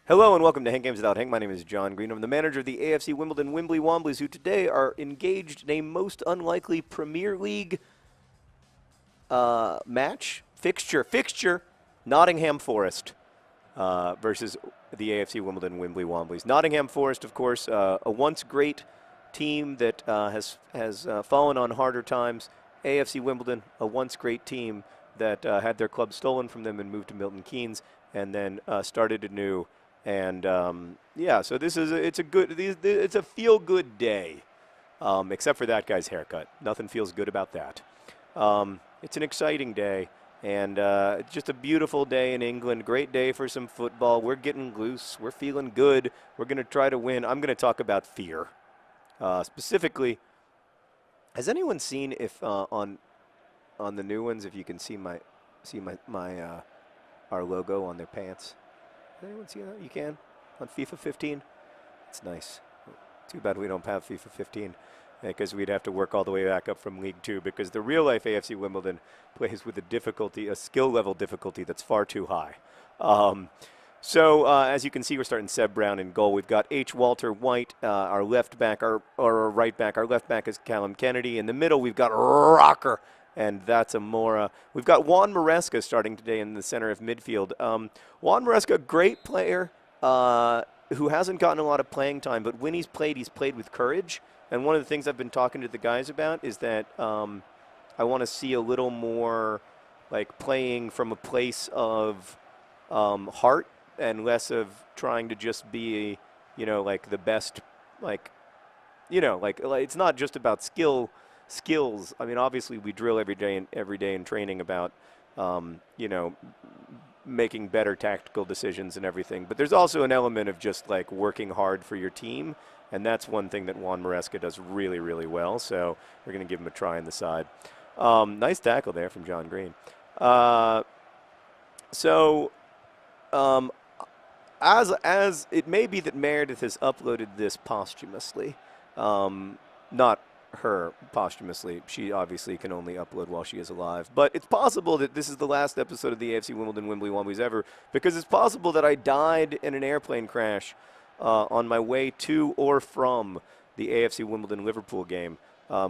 Hello and welcome to Hank Games Without Hank. My name is John Green. I'm the manager of the AFC Wimbledon Wimbly Womblys, who today are engaged in a most unlikely Premier League fixture, Nottingham Forest versus the AFC Wimbledon Wimbly Womblys. Nottingham Forest, of course, a once great team that has fallen on harder times. AFC Wimbledon, a once great team that had their club stolen from them and moved to Milton Keynes, and then started anew. And yeah, so it's a feel-good day, except for that guy's haircut. Nothing feels good about that. It's an exciting day, and it's just a beautiful day in England. Great day for some football. We're getting loose. We're feeling good. We're going to try to win. I'm going to talk about fear. Specifically, has anyone seen if on the new ones, if you can see our logo on their pants? Does anyone see that? You can? On FIFA 15? It's nice. Too bad we don't have FIFA 15, because we'd have to work all the way back up from League 2, because the real-life AFC Wimbledon plays with a skill level difficulty that's far too high. So as you can see, we're starting Seb Brown in goal. We've got H. Walter White, our left back, our right back. Our left back is Callum Kennedy. In the middle, we've got Rocker, and that's Amora. We've got Juan Maresca starting today in the center of midfield. Juan Maresca, great player who hasn't gotten a lot of playing time, but when he's played with courage. And one of the things I've been talking to the guys about is that I want to see a little more like playing from a place of heart and less of trying to just be, like the best, it's not just about skills. I mean, obviously we drill every day in training about, making better tactical decisions and everything. But there's also an element of just like working hard for your team. And that's one thing that Juan Maresca does really, really well. So we're going to give him a try on the side. Nice tackle there from John Green. As it may be that Meredith has uploaded this posthumously, not her posthumously. She obviously can only upload while she is alive. But it's possible that this is the last episode of the AFC Wimbledon Wimbly Womblys ever, because it's possible that I died in an airplane crash on my way to or from the AFC Wimbledon Liverpool game,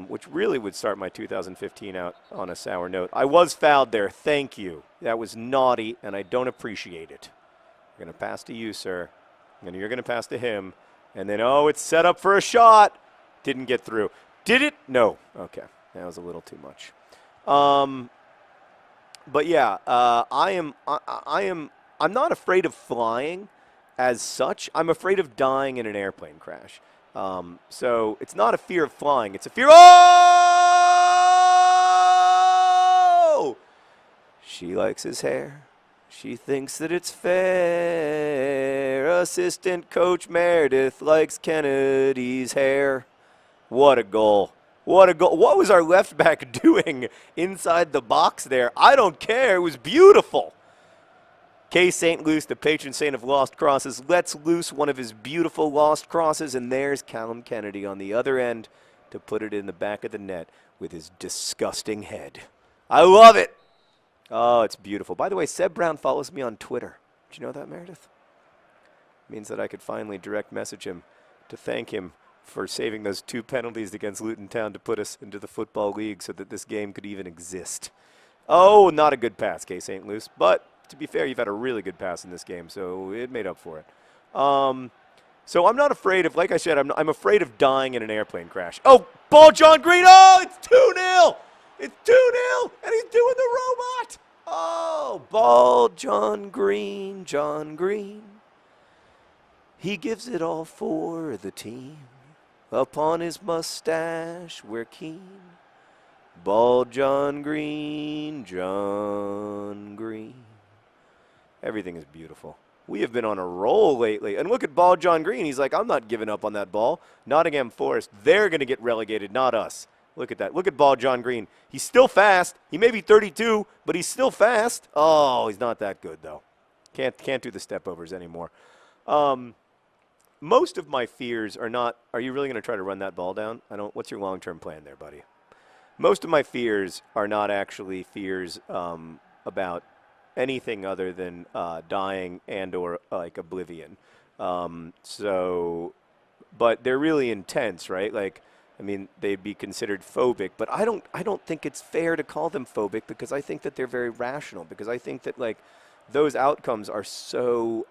which really would start my 2015 out on a sour note. I was fouled there. Thank you. That was naughty, and I don't appreciate it. I'm going to pass to you, sir. And you're going to pass to him. And then, it's set up for a shot. Didn't get through. Did it? No. Okay. That was a little too much. But yeah, I'm not afraid of flying as such. I'm afraid of dying in an airplane crash. So it's not a fear of flying. It's a fear. Oh! She likes his hair. She thinks that it's fair. Assistant Coach Meredith likes Kennedy's hair. What a goal. What a goal. What was our left back doing inside the box there? I don't care. It was beautiful. K. St. Luce, the patron saint of lost crosses, lets loose one of his beautiful lost crosses, and there's Callum Kennedy on the other end to put it in the back of the net with his disgusting head. I love it. Oh, it's beautiful. By the way, Seb Brown follows me on Twitter. Did you know that, Meredith? It means that I could finally direct message him to thank him for saving those 2 penalties against Luton Town to put us into the Football League so that this game could even exist. Oh, not a good pass, K. St. Luce, but to be fair, you've had a really good pass in this game, so it made up for it. So I'm not afraid of, like I said, I'm afraid of dying in an airplane crash. Oh, ball John Green. Oh, it's 2-0. It's 2-0, and he's doing the robot. Oh, ball John Green, John Green. He gives it all for the team. Upon his mustache, we're keen. Bald John Green, John Green. Everything is beautiful. We have been on a roll lately. And look at Bald John Green. He's like, I'm not giving up on that ball. Nottingham Forest, they're going to get relegated, not us. Look at that. Look at Bald John Green. He's still fast. He may be 32, but he's still fast. Oh, he's not that good, though. Can't do the step-overs anymore. Most of my fears are not, are you really going to try to run that ball down? What's your long-term plan there, buddy? Most of my fears are not actually fears about anything other than dying and or like oblivion. So, but they're really intense, right? Like, I mean, they'd be considered phobic, but I don't think it's fair to call them phobic because I think that they're very rational. Because I think that like those outcomes are so,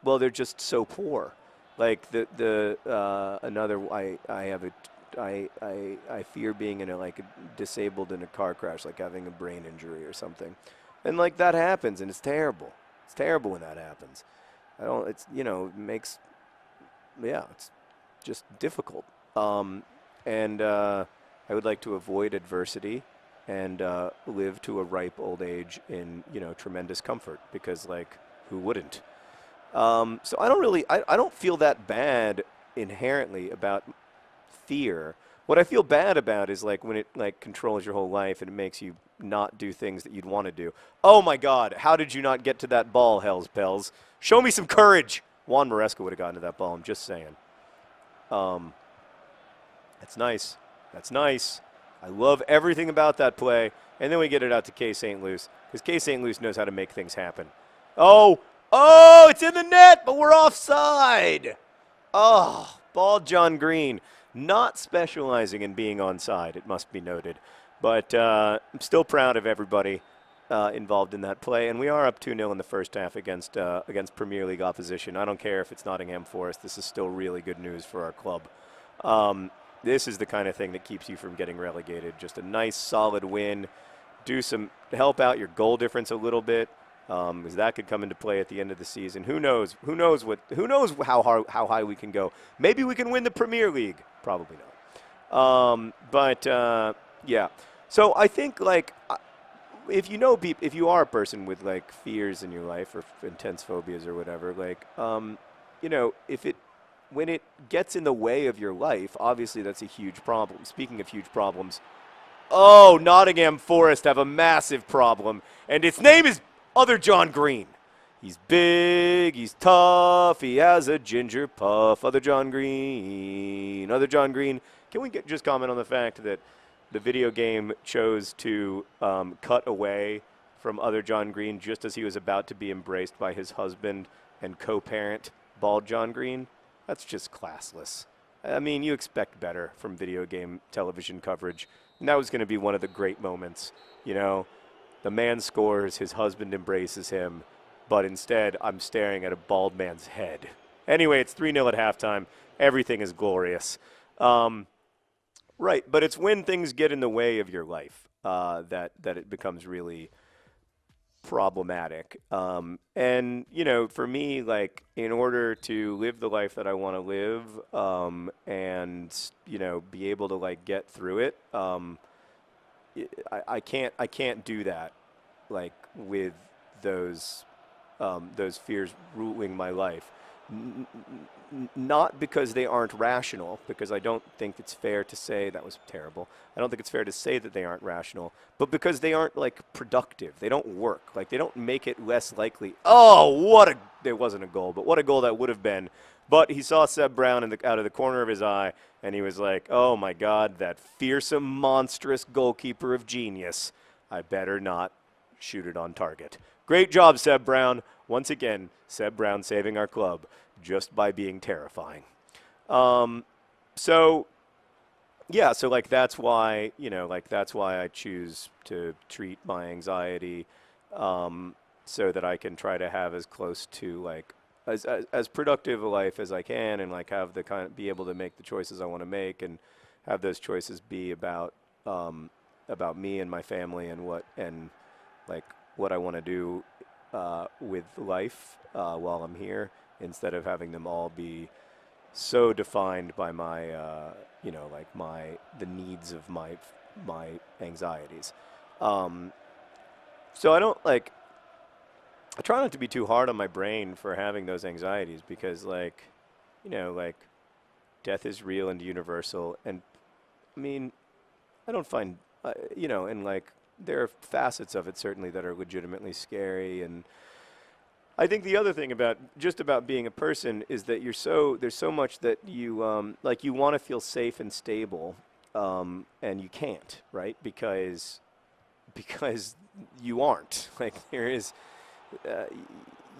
well, they're just so poor. Like the another I have a I fear being in a like disabled in a car crash, like having a brain injury or something, and like that happens, and it's terrible. It's terrible when that happens. I don't. It's it makes yeah. It's just difficult. And I would like to avoid adversity and live to a ripe old age in tremendous comfort because like who wouldn't? So I don't really I don't feel that bad inherently about fear. What I feel bad about is like when it like controls your whole life and it makes you not do things that you'd want to do. Oh my God, how did you not get to that ball, Hells Pels? Show me some courage. Juan Maresca would have gotten to that ball, I'm just saying. That's nice. That's nice. I love everything about that play. And then we get it out to K. St. Louis because K. St. Louis knows how to make things happen. Oh, it's in the net, but we're offside. Oh, ball John Green. Not specializing in being onside, it must be noted. But I'm still proud of everybody involved in that play. And we are up 2-0 in the first half against Premier League opposition. I don't care if it's Nottingham Forest. This is still really good news for our club. This is the kind of thing that keeps you from getting relegated. Just a nice, solid win. Help out your goal difference a little bit, because that could come into play at the end of the season. Who knows? Who knows how high we can go? Maybe we can win the Premier League. Probably not. Yeah. So I think like if you are a person with like fears in your life or intense phobias or whatever, like when it gets in the way of your life, obviously that's a huge problem. Speaking of huge problems, Nottingham Forest have a massive problem, and its name is Other John Green. He's big, he's tough, he has a ginger puff. Other John Green, Other John Green. Can we just comment on the fact that the video game chose to cut away from Other John Green just as he was about to be embraced by his husband and co-parent, Bald John Green? That's just classless. I mean, you expect better from video game television coverage. And that was going to be one of the great moments. The man scores, his husband embraces him, but instead I'm staring at a bald man's head. Anyway, it's 3-0 at halftime. Everything is glorious. Right, but it's when things get in the way of your life that it becomes really problematic. And for me, like in order to live the life that I want to live, and be able to like get through it, I can't do that like with those fears ruling my life. Not because they aren't rational, because I don't think it's fair to say that was terrible. I don't think it's fair to say that they aren't rational, but because they aren't like productive. They don't work. Like they don't make it less likely. There wasn't a goal, but what a goal that would have been. But he saw Seb Brown out of the corner of his eye, and he was like, "Oh my God, that fearsome, monstrous goalkeeper of genius. I better not shoot it on target." Great job, Seb Brown. Once again, Seb Brown saving our club just by being terrifying. So like that's why I choose to treat my anxiety so that I can try to have as close to like as productive a life as I can, and like have be able to make the choices I want to make, and have those choices be about me and my family and what I want to do with life while I'm here, instead of having them all be so defined by my the needs of my anxieties. So I try not to be too hard on my brain for having those anxieties, because death is real and universal, and I mean I don't find and like there are facets of it certainly that are legitimately scary. And I think the other thing about being a person is that there's so much that you you want to feel safe and stable, and you can't, right? Because you aren't. Like, uh,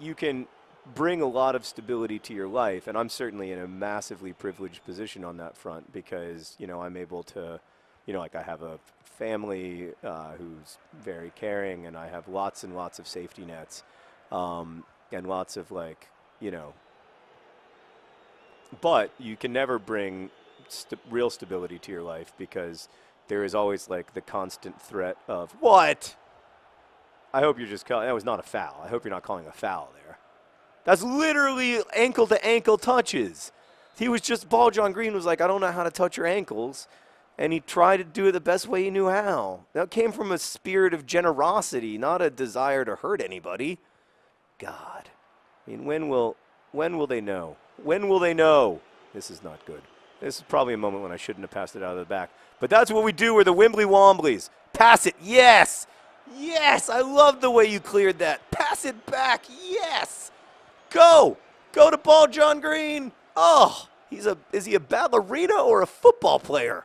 you can bring a lot of stability to your life, and I'm certainly in a massively privileged position on that front because, I'm able to, like I have a family who's very caring, and I have lots and lots of safety nets, and lots of but you can never bring real stability to your life because there is always the constant threat of what? I hope you're just calling. That was not a foul. I hope you're not calling a foul there. That's literally ankle-to-ankle touches. He was just, John Green was like, I don't know how to touch your ankles. And he tried to do it the best way he knew how. That came from a spirit of generosity, not a desire to hurt anybody. God. I mean, when will they know? When will they know? This is not good. This is probably a moment when I shouldn't have passed it out of the back. But that's what we do. We're the Wimbly Womblys. Pass it. Yes. Yes. I love the way you cleared that. Pass it back. Yes. Go to John Green. Oh, is he a ballerina or a football player?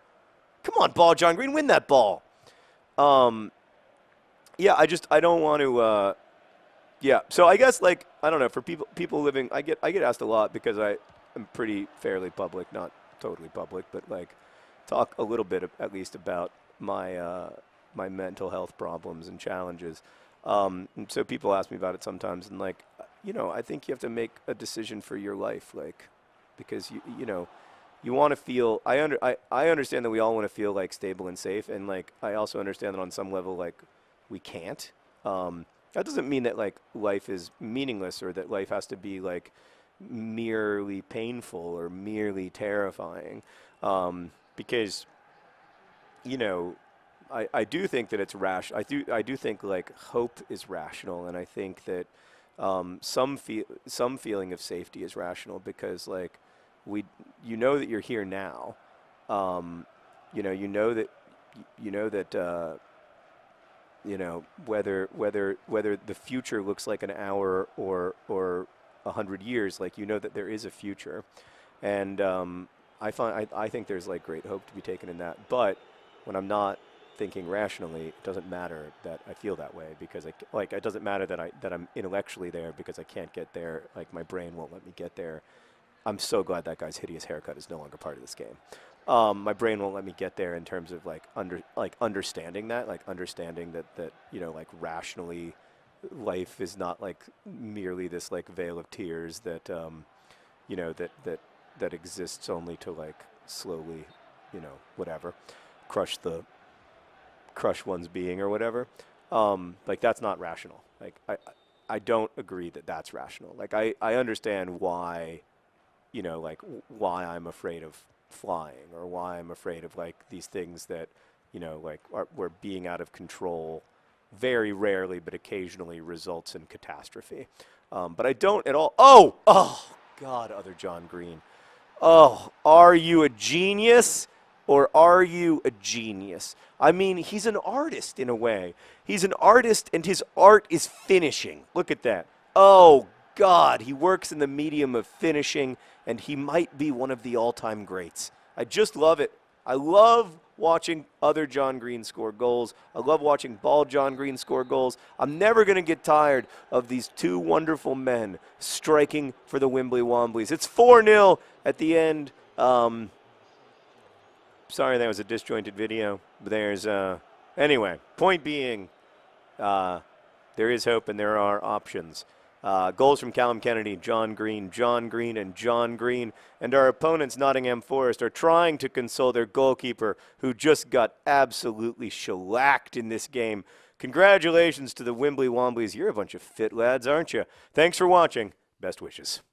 Come on, John Green, win that ball. Yeah, I don't want to. Yeah, so I guess I don't know, for people living, I get asked a lot because I am pretty fairly public, not totally public, but talk a little bit at least about my my mental health problems and challenges. And so people ask me about it sometimes, and I think you have to make a decision for your life, because you want to feel. I understand that we all want to feel stable and safe, and I also understand that on some level we can't. That doesn't mean that life is meaningless or that life has to be merely painful or merely terrifying, because I do think that it's rational. I do think hope is rational, and I think that some feeling of safety is rational because you know that you're here now. You know that whether the future looks like an hour or 100 years, you know that there is a future, and I think there's great hope to be taken in that. But when I'm not thinking rationally, it doesn't matter that I feel that way because it doesn't matter that I'm intellectually there because I can't get there. My brain won't let me get there. I'm so glad that guy's hideous haircut is no longer part of this game. My brain won't let me get there in terms of understanding that, understanding that rationally, life is not merely this veil of tears that that exists only to slowly, whatever, crush one's being or whatever. That's not rational. I don't agree that that's rational. I understand why, why I'm afraid of flying or why I'm afraid of these things that, we're being out of control very rarely, but occasionally results in catastrophe. But I don't at all. Oh, God, other John Green. Oh, are you a genius or are you a genius? I mean, he's an artist in a way. He's an artist and his art is finishing. Look at that. Oh, God, he works in the medium of finishing and he might be one of the all-time greats. I just love it. I love watching other John Green score goals. I love watching bald John Green score goals. I'm never going to get tired of these two wonderful men striking for the Wimbly Womblys. It's 4-0 at the end. Sorry that was a disjointed video. But there's, anyway, point being, there is hope and there are options. Goals from Callum Kennedy, John Green, and John Green. And our opponents, Nottingham Forest, are trying to console their goalkeeper who just got absolutely shellacked in this game. Congratulations to the Wimbly Womblys. You're a bunch of fit lads, aren't you? Thanks for watching. Best wishes.